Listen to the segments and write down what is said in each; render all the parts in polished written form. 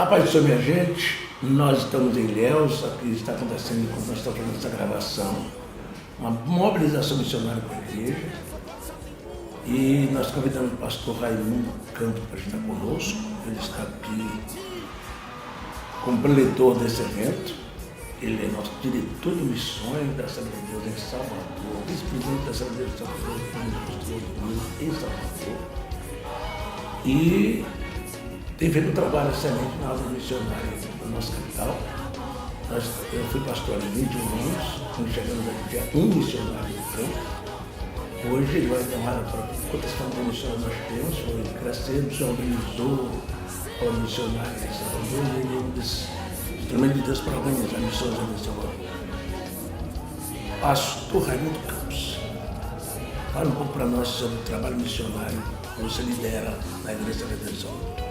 A paz do Senhor, minha gente, nós estamos em Ilhéus, aqui está acontecendo, enquanto nós estamos fazendo essa gravação, uma mobilização missionária para a igreja. E nós convidamos o pastor Raimundo Campos para estar conosco. Ele está aqui como preletor desse evento. Ele é nosso diretor de missões da Assembleia de Deus em Salvador, vice-presidente da Assembleia de Deus em Salvador. E tem feito um trabalho excelente na obra missionária da nossa capital. Eu fui pastor há 21 anos, quando chegamos aqui tinha um missionário no campo. Hoje ele vai tomar para quantas campanhas missionárias nós temos, foi crescendo, se organizou a obra missionária em Salvador e ele é um dos instrumentos de Deus para organizar missões em Salvador. Pastor Raimundo Campos, fala um pouco para nós sobre o trabalho missionário que você lidera na Igreja da Redenção.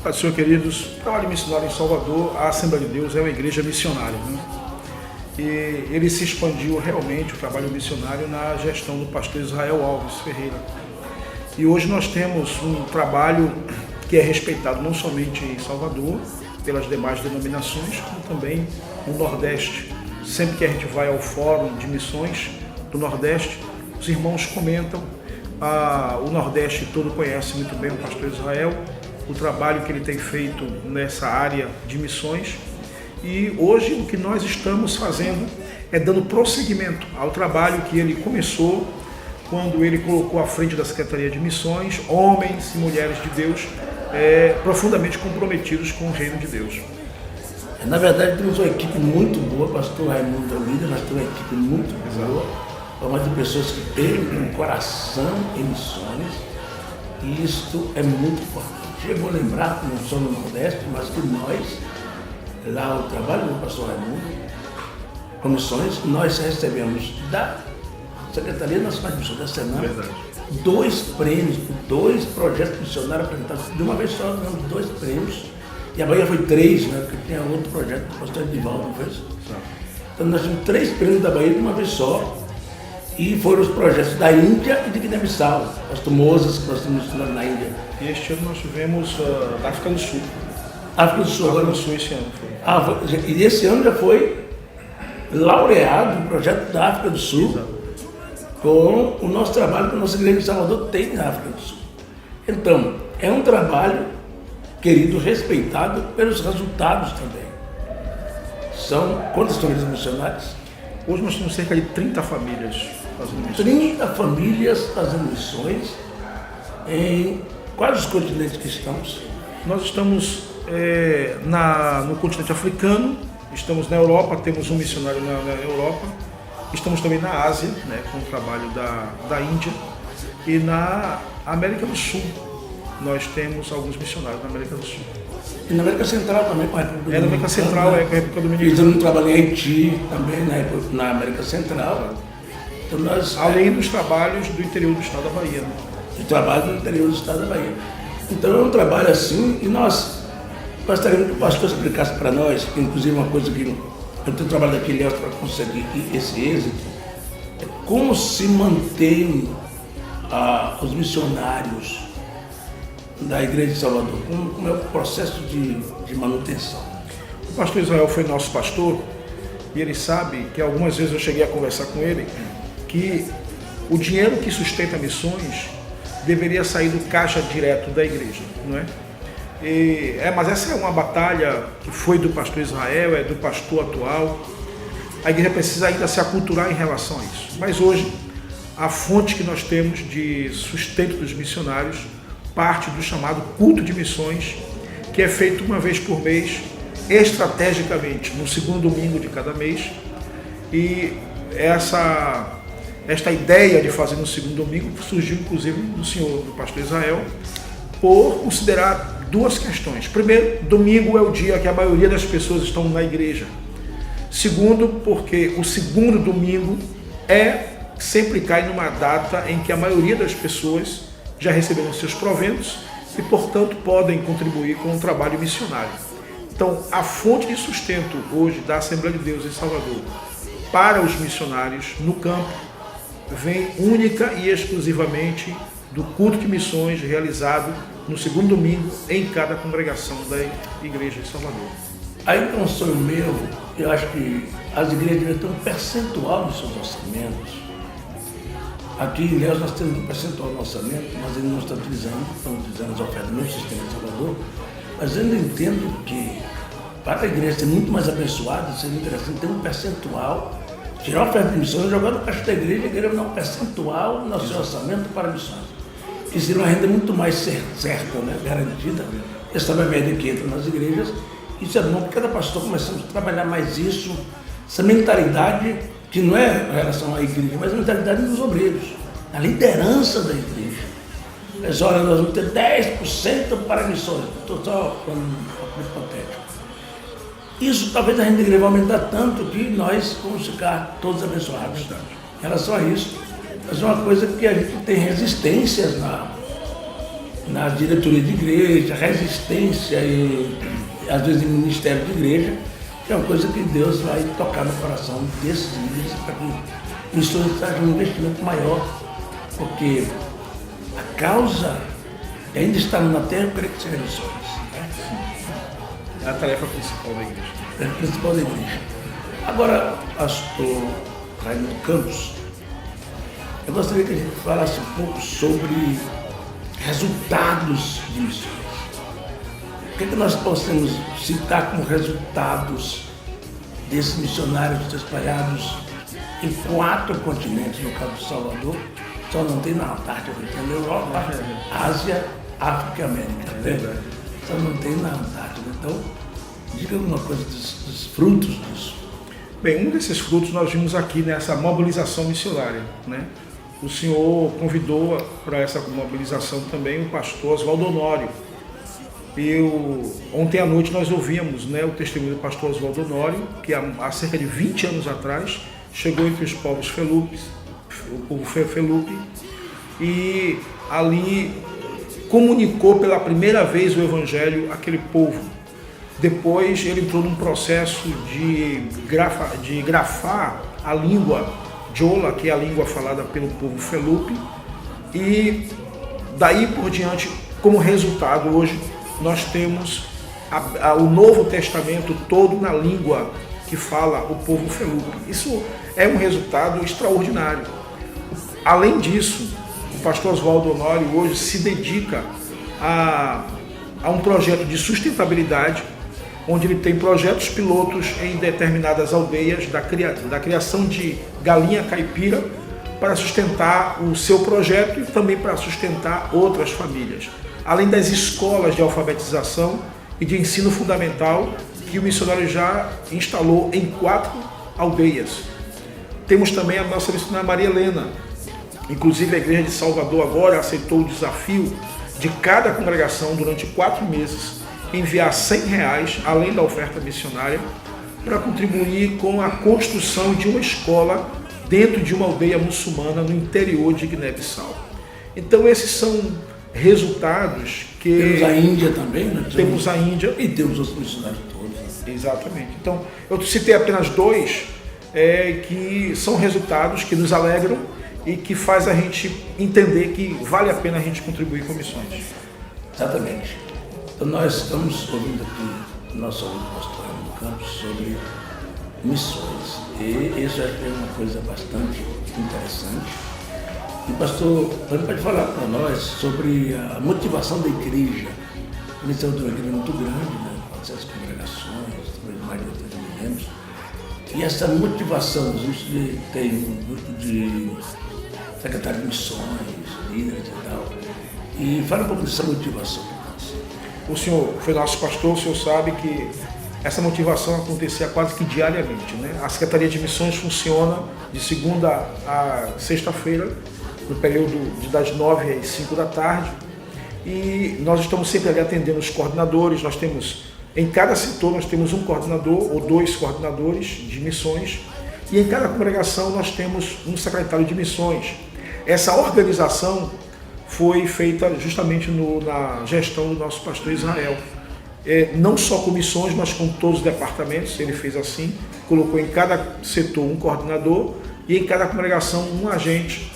Paz do Senhor, queridos. O trabalho missionário em Salvador, a Assembleia de Deus é uma igreja missionária, né? E ele se expandiu realmente, o trabalho missionário, na gestão do pastor Israel Alves Ferreira. E hoje nós temos um trabalho que é respeitado não somente em Salvador, pelas demais denominações, como também no Nordeste. Sempre que a gente vai ao Fórum de Missões do Nordeste, os irmãos comentam, o Nordeste todo conhece muito bem o pastor Israel, o trabalho que ele tem feito nessa área de missões. E hoje o que nós estamos fazendo é dando prosseguimento ao trabalho que ele começou quando ele colocou à frente da Secretaria de Missões homens e mulheres de Deus profundamente comprometidos com o reino de Deus. Na verdade, temos uma equipe muito boa, pastor Raimundo é o líder, nós temos uma equipe muito boa, formada de pessoas que têm um coração em missões, e isto é muito importante. Eu vou lembrar que não só no Nordeste, mas que nós, lá o trabalho do pastor Raimundo, comissões, nós recebemos da Secretaria Nacional de Missões da Senam 2 prêmios, 2 projetos missionários apresentados. De uma vez só, nós ganhamos 2 prêmios, e a Bahia foi 3, né, porque tinha outro projeto do pastor Edivaldo, não foi isso? Então nós tivemos 3 prêmios da Bahia de uma vez só, e foram os projetos da Índia e de Guiné-Bissau, pastor Moses, que nós estamos estudando na Índia. E este ano nós tivemos da África do Sul. África do Sul, África do Sul esse ano foi. E esse ano já foi laureado o projeto da África do Sul. Exato. Com o nosso trabalho que a nossa igreja de Salvador tem na África do Sul. Então, é um trabalho, querido, respeitado pelos resultados também. São quantas famílias missionárias? Hoje nós temos cerca de 30 famílias fazendo missões. 30 famílias fazendo missões em quais os continentes que estamos? Nós estamos no continente africano, estamos na Europa, temos um missionário na Europa, estamos também na Ásia, né, com o trabalho da Índia, e na América do Sul. Nós temos alguns missionários na América do Sul. E na América Central também, com a República Dominicana. Na América Central, com a República Dominicana. Fizemos um trabalho em Haiti também, na América Central. Então além dos trabalhos do interior do estado da Bahia. Né? Do trabalho do interior do estado da Bahia. Então é um trabalho assim, e nós gostaríamos que o pastor explicasse para nós, inclusive uma coisa que eu tenho trabalhado aqui, Léo, para conseguir esse êxito, é como se mantém os missionários da Igreja de Salvador, como é o processo de manutenção. O pastor Israel foi nosso pastor e ele sabe que algumas vezes eu cheguei a conversar com ele que o dinheiro que sustenta missões deveria sair do caixa direto da igreja, não é? Mas essa é uma batalha que foi do pastor Israel, é do pastor atual. A igreja precisa ainda se aculturar em relação a isso. Mas hoje, a fonte que nós temos de sustento dos missionários parte do chamado culto de missões, que é feito uma vez por mês, estrategicamente, no segundo domingo de cada mês. E esta ideia de fazer no segundo domingo surgiu, inclusive, do pastor Israel, por considerar 2 questões. Primeiro, domingo é o dia que a maioria das pessoas estão na igreja. Segundo, porque o segundo domingo sempre cai numa data em que a maioria das pessoas já receberam seus proventos e, portanto, podem contribuir com o trabalho missionário. Então, a fonte de sustento hoje da Assembleia de Deus em Salvador para os missionários no campo vem única e exclusivamente do culto de missões realizado no segundo domingo em cada congregação da igreja de Salvador. Aí tem um sonho meu, eu acho que as igrejas devem ter um percentual nos seus orçamentos. Aqui em Ilhéus nós temos um percentual no orçamento, mas ainda não estamos utilizando as ofertas no sistema de Salvador, mas eu ainda entendo que para a igreja ser muito mais abençoada, seria interessante ter um percentual, tirar a oferta de missões, jogar no caixa da igreja, a igreja dar um percentual no seu orçamento para missões. Que seria uma renda muito mais certa, né, garantida. Essa é a média que entra nas igrejas. Isso é bom, porque cada pastor começamos a trabalhar mais isso, essa mentalidade, que não é em relação à igreja, mas a mentalidade dos obreiros, a liderança da igreja. Mas olha, nós vamos ter 10% para missões. Estou só falando um hipotético. Isso talvez a renda da igreja vai aumentar tanto que nós vamos ficar todos abençoados. Em relação a isso, mas é uma coisa que a gente tem resistências na diretoria de igreja, resistência e às vezes em ministério de igreja, que é uma coisa que Deus vai tocar no coração desses líderes para que missões sejam um investimento maior, porque a causa ainda está na terra, eu creio que seja missões. É a tarefa principal da igreja. É a principal da igreja. Agora, pastor Raimundo Campos, eu gostaria que a gente falasse um pouco sobre resultados de missões. O que nós possamos citar como resultados desses missionários espalhados em 4 continentes, no caso de Salvador, só não tem na Antártida, tem na Europa, Ásia, África e América. Só não tem na Antártida. Então, diga alguma coisa dos frutos disso. Bem, um desses frutos nós vimos aqui nessa mobilização missionária, né? O senhor convidou para essa mobilização também o pastor Oswaldo Honório. Ontem à noite nós ouvíamos, né, o testemunho do pastor Oswaldo Honório, que há cerca de 20 anos atrás chegou entre os povos Felupes, o povo Felupe, e ali comunicou pela primeira vez o evangelho àquele povo. Depois ele entrou num processo de grafar a língua Jola, que é a língua falada pelo povo Felupe, e daí por diante, como resultado, hoje nós temos o Novo Testamento todo na língua que fala o povo Felupe. Isso é um resultado extraordinário. Além disso, o pastor Oswaldo Honório hoje se dedica a um projeto de sustentabilidade, onde ele tem projetos pilotos em determinadas aldeias da criação de galinha caipira para sustentar o seu projeto e também para sustentar outras famílias. Além das escolas de alfabetização e de ensino fundamental que o missionário já instalou em 4 aldeias. Temos também a nossa missionária Maria Helena. Inclusive a igreja de Salvador agora aceitou o desafio de cada congregação durante 4 meses enviar R$100, além da oferta missionária, para contribuir com a construção de uma escola dentro de uma aldeia muçulmana no interior de Guiné-Bissau. Então esses são resultados que... Temos a Índia também, né? Temos a Índia. E temos os missionários todos. Né? Exatamente. Então eu citei apenas 2 que são resultados que nos alegram e que faz a gente entender que vale a pena a gente contribuir com missões. Exatamente. Então nós estamos ouvindo aqui o nosso amigo pastor Raimundo Campos sobre missões. E isso é uma coisa bastante interessante. E pastor, você pode falar para nós sobre a motivação da igreja. Nós temos uma igreja muito grande, né? 400 congregações, mais de 80 mil membros. E essa motivação, a gente tem um grupo de secretários de missões, líderes e tal. E fala um pouco dessa motivação. O senhor foi nosso pastor, o senhor sabe que essa motivação acontecia quase que diariamente, né? A Secretaria de Missões funciona de segunda a sexta-feira, no período das 9 às 5 da tarde, e nós estamos sempre ali atendendo os coordenadores. Nós temos, em cada setor, nós temos um coordenador ou 2 coordenadores de missões, e em cada congregação nós temos um secretário de missões. Essa organização foi feita justamente na gestão do nosso pastor Israel. Não só com missões, mas com todos os departamentos. Ele fez assim, colocou em cada setor um coordenador e em cada congregação um agente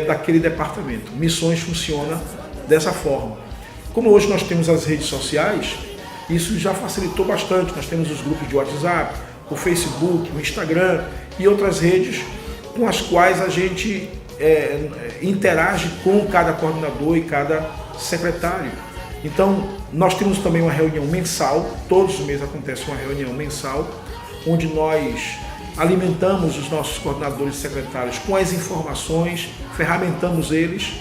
daquele departamento. Missões funciona dessa forma. Como hoje nós temos as redes sociais, isso já facilitou bastante. Nós temos os grupos de WhatsApp, o Facebook, o Instagram e outras redes com as quais a gente interage com cada coordenador e cada secretário. Então, nós temos também uma reunião mensal, todos os meses acontece uma reunião mensal, onde nós alimentamos os nossos coordenadores e secretários com as informações, ferramentamos eles.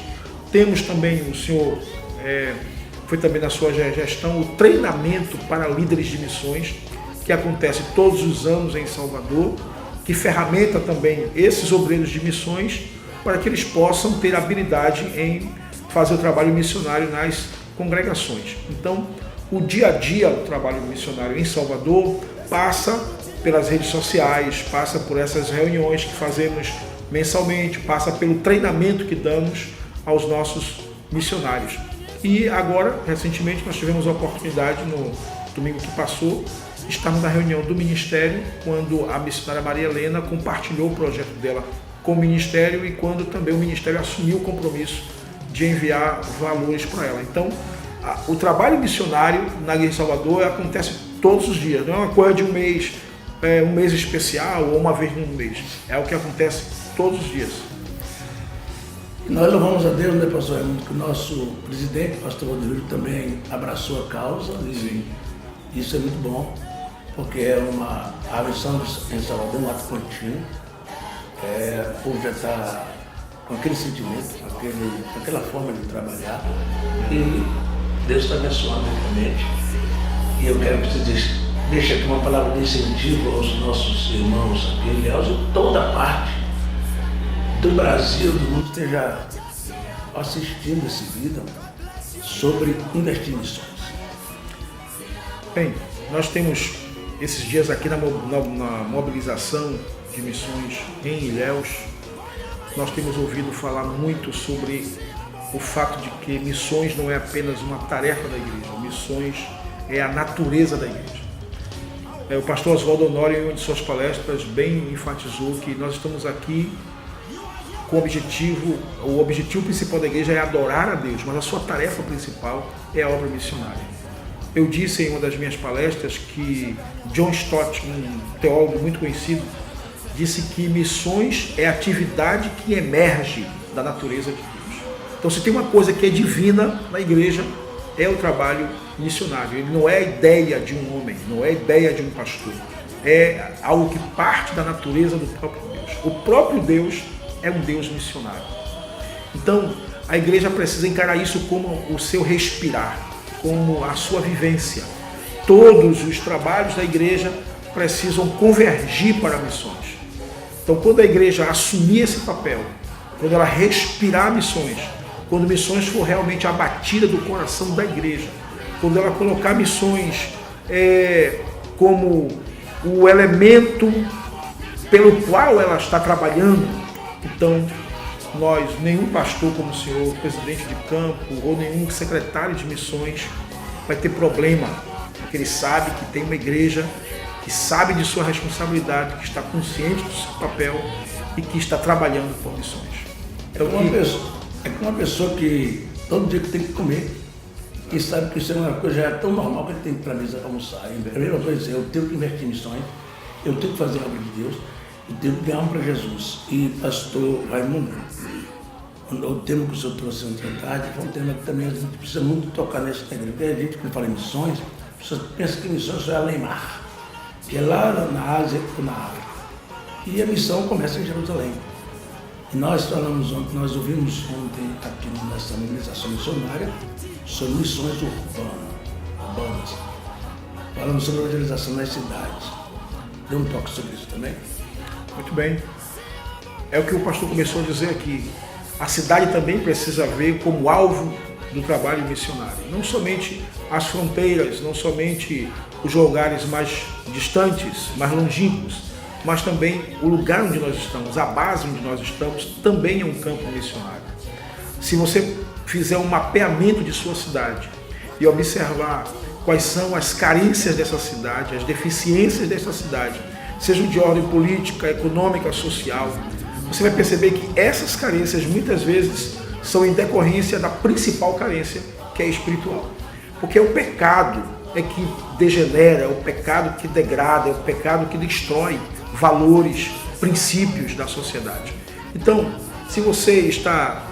Temos também, o senhor foi também na sua gestão, o treinamento para líderes de missões, que acontece todos os anos em Salvador, que ferramenta também esses obreiros de missões para que eles possam ter habilidade em fazer o trabalho missionário nas congregações. Então, o dia a dia do trabalho missionário em Salvador passa pelas redes sociais, passa por essas reuniões que fazemos mensalmente, passa pelo treinamento que damos aos nossos missionários. E agora, recentemente, nós tivemos a oportunidade, no domingo que passou, de estarmos na reunião do Ministério, quando a missionária Maria Helena compartilhou o projeto dela com o Ministério e quando também o Ministério assumiu o compromisso de enviar valores para ela. Então, o trabalho missionário na Igreja de Salvador acontece todos os dias, não é uma coisa de um mês especial ou uma vez no mês, é o que acontece todos os dias. E nós louvamos a Deus, né, pastor Raimundo, que o nosso presidente, pastor Rodrigo, também abraçou a causa. Sim. E isso é muito bom, porque a missão em Salvador é um ato contínuo. O povo já está com aquele sentimento, com aquela forma de trabalhar, e Deus está abençoando realmente. E eu quero que você deixe aqui uma palavra de incentivo aos nossos irmãos aqui, aliás, de toda parte do Brasil, do mundo, esteja assistindo esse vídeo sobre investir em missões. Bem, nós temos esses dias aqui na mobilização de missões em Ilhéus, nós temos ouvido falar muito sobre o fato de que missões não é apenas uma tarefa da igreja, missões é a natureza da igreja. O pastor Oswaldo Honório, em uma de suas palestras, bem enfatizou que nós estamos aqui com o objetivo principal da igreja é adorar a Deus, mas a sua tarefa principal é a obra missionária. Eu disse em uma das minhas palestras que John Stott, um teólogo muito conhecido, disse que missões é a atividade que emerge da natureza de Deus. Então, se tem uma coisa que é divina na igreja, é o trabalho missionário. Ele não é a ideia de um homem, não é a ideia de um pastor. É algo que parte da natureza do próprio Deus. O próprio Deus é um Deus missionário. Então, a igreja precisa encarar isso como o seu respirar, como a sua vivência. Todos os trabalhos da igreja precisam convergir para missões. Então, quando a igreja assumir esse papel, quando ela respirar missões, quando missões for realmente a batida do coração da igreja, quando ela colocar missões como o elemento pelo qual ela está trabalhando, então nenhum pastor como o senhor, presidente de campo, ou nenhum secretário de missões vai ter problema, porque ele sabe que tem uma igreja que sabe de sua responsabilidade, que está consciente do seu papel e que está trabalhando por missões. É uma pessoa que todo dia que tem que comer e sabe que isso é uma coisa já tão normal que ele tem que ir para a mesa almoçar. A primeira coisa é: eu tenho que investir em missões, eu tenho que fazer a obra de Deus, eu tenho que ganhar para Jesus. E pastor Raimundo, o tema que o senhor trouxe ontem à tarde foi um tema que também a gente precisa muito tocar nessa igreja. Porque a gente, quando fala em missões, a pessoa pensa que missões só é além-mar, que é lá na Ásia ou na África. E a missão começa em Jerusalém. E nós ouvimos ontem aqui nessa mobilização missionária sobre missões urbanas. Falamos sobre a evangelização nas cidades. Deu um toque sobre isso também? Muito bem. É o que o pastor começou a dizer aqui. A cidade também precisa ver como alvo do trabalho missionário. Não somente as fronteiras, não somente os lugares mais distantes, mais longínquos, mas também o lugar onde nós estamos, a base onde nós estamos, também é um campo missionário. Se você fizer um mapeamento de sua cidade e observar quais são as carências dessa cidade, as deficiências dessa cidade, sejam de ordem política, econômica, social, você vai perceber que essas carências muitas vezes são em decorrência da principal carência, que é espiritual. Porque é o pecado é que degenera, é o pecado que degrada, é o pecado que destrói valores, princípios da sociedade. Então, se você está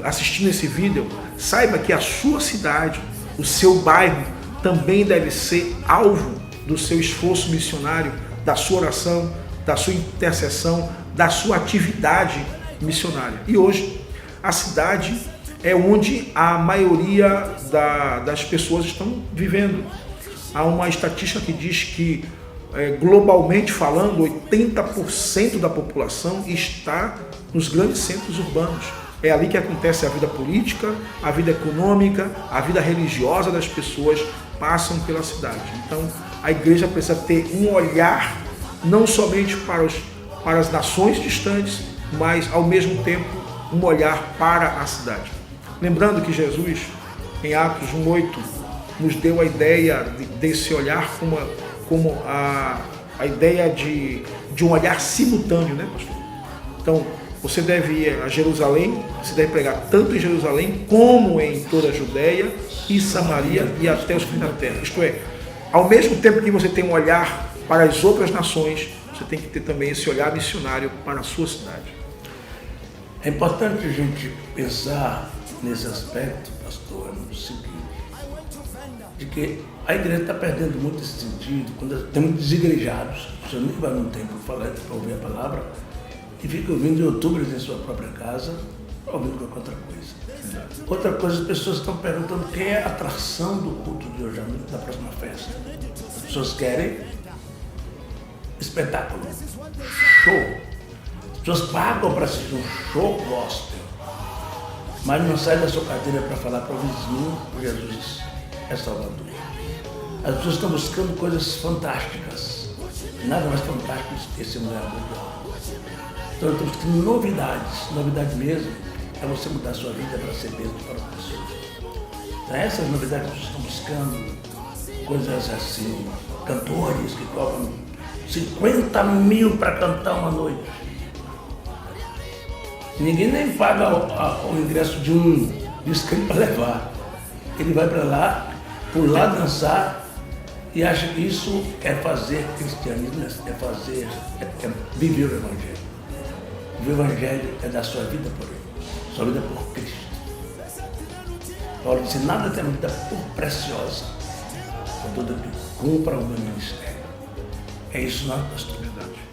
assistindo esse vídeo, saiba que a sua cidade, o seu bairro, também deve ser alvo do seu esforço missionário, da sua oração, da sua intercessão, da sua atividade missionária. E hoje, a cidade é onde a maioria das pessoas estão vivendo. Há uma estatística que diz que, globalmente falando, 80% da população está nos grandes centros urbanos. É ali que acontece a vida política, a vida econômica, a vida religiosa das pessoas passam pela cidade. Então, a igreja precisa ter um olhar não somente para as nações distantes, mas, ao mesmo tempo, um olhar para a cidade. Lembrando que Jesus, em Atos 1:8, nos deu a ideia desse olhar como a ideia de um olhar simultâneo, né, pastor? Então, você deve ir a Jerusalém, você deve pregar tanto em Jerusalém como em toda a Judéia e Samaria e até os fins da terra. Isto é, ao mesmo tempo que você tem um olhar para as outras nações, você tem que ter também esse olhar missionário para a sua cidade. É importante a gente pensar nesse aspecto, pastor, no seguinte, de que a igreja está perdendo muito esse sentido, quando tem muitos desigrejados, você nem vai num templo para ouvir a palavra, e fica ouvindo youtubers em sua própria casa, ouvindo qualquer outra coisa. Outra coisa, as pessoas estão perguntando quem é a atração do culto de hoje à noite, da próxima festa. As pessoas querem espetáculo, show. As pessoas pagam para assistir um show gospel, mas não sai da sua cadeira para falar para o vizinho que Jesus é Salvador. As pessoas estão buscando coisas fantásticas, nada mais fantástico que esse mulher mundial. Então estamos buscando novidades, novidade mesmo é você mudar a sua vida para ser bênção para as pessoas. Então, essas novidades que vocês estão buscando, coisas assim, cantores que cobram 50 mil para cantar uma noite. Ninguém nem paga o ingresso de um inscrito para levar. Ele vai para lá, pular, dançar e acha que isso é fazer cristianismo, é viver o Evangelho. O Evangelho é dar sua vida por Ele, sua vida por Cristo. Paulo disse, nada tem uma vida por preciosa, contudo que cumpra o meu ministério. É isso, não é, pastor?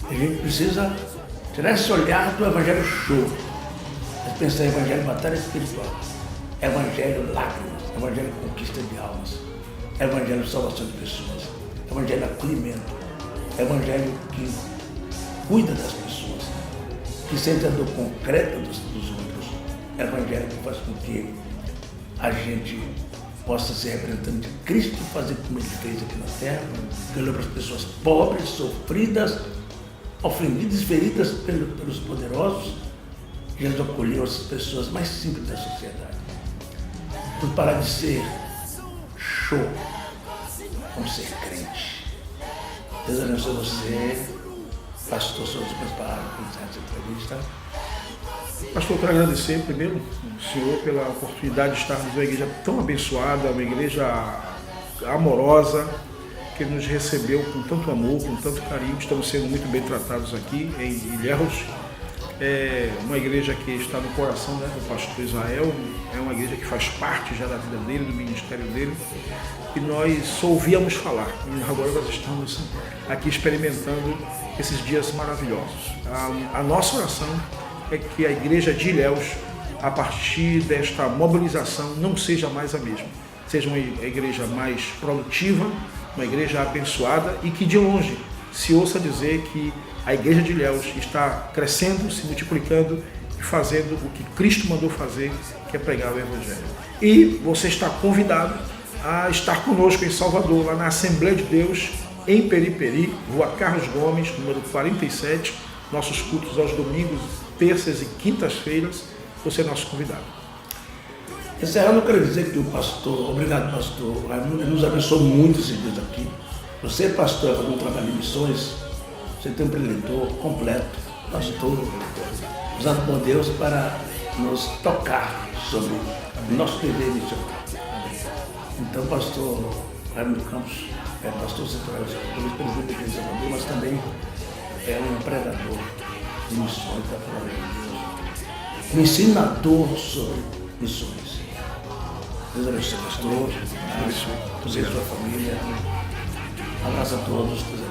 A gente precisa tirar esse olhar do Evangelho show. Mas pensar em Evangelho batalha espiritual, Evangelho lágrimas, Evangelho conquista de almas, Evangelho salvação de pessoas, Evangelho acolhimento, Evangelho que cuida das pessoas, que sente a dor concreta dos outros, Evangelho que faz com que a gente possa ser representante de Cristo, fazer como Ele fez aqui na terra, que olhou para as pessoas pobres, sofridas, ofendidas, feridas pelos poderosos. Jesus acolheu as pessoas mais simples da sociedade. Por parar de ser show, vamos ser crente. Deus abençoe você, pastor, suas últimas palavras para essa entrevista. Pastor, eu quero agradecer primeiro ao senhor pela oportunidade de estarmos numa igreja tão abençoada, uma igreja amorosa, que nos recebeu com tanto amor, com tanto carinho. Estamos sendo muito bem tratados aqui em Ilhéus. É uma igreja que está no coração, né, do pastor Israel, é uma igreja que faz parte já da vida dele, do ministério dele, e nós só ouvíamos falar, e agora nós estamos aqui experimentando esses dias maravilhosos. A nossa oração é que a igreja de Ilhéus, a partir desta mobilização, não seja mais a mesma, seja uma igreja mais produtiva, uma igreja abençoada e que de longe se ouça dizer que a igreja de Ilhéus está crescendo, se multiplicando e fazendo o que Cristo mandou fazer, que é pregar o Evangelho. E você está convidado a estar conosco em Salvador, lá na Assembleia de Deus, em Periperi, Rua Carlos Gomes, número 47, nossos cultos aos domingos, terças e quintas-feiras. Você é nosso convidado. Encerrando, eu quero dizer que o pastor, obrigado pastor Raimundo, ele nos abençoou muito esses dias aqui. Você, pastor, fazendo um trabalho de missões, você tem um preletor completo, pastor, usado por Deus para nos tocar sobre o nosso dever missionário. Então, pastor Raimundo Campos é pastor central, presidente da Igreja de Salvador, mas também é um pregador de missões da palavra de Deus, um ensinador sobre missões. Deus abençoe, pastor, toda a sua família. Abraço a todos.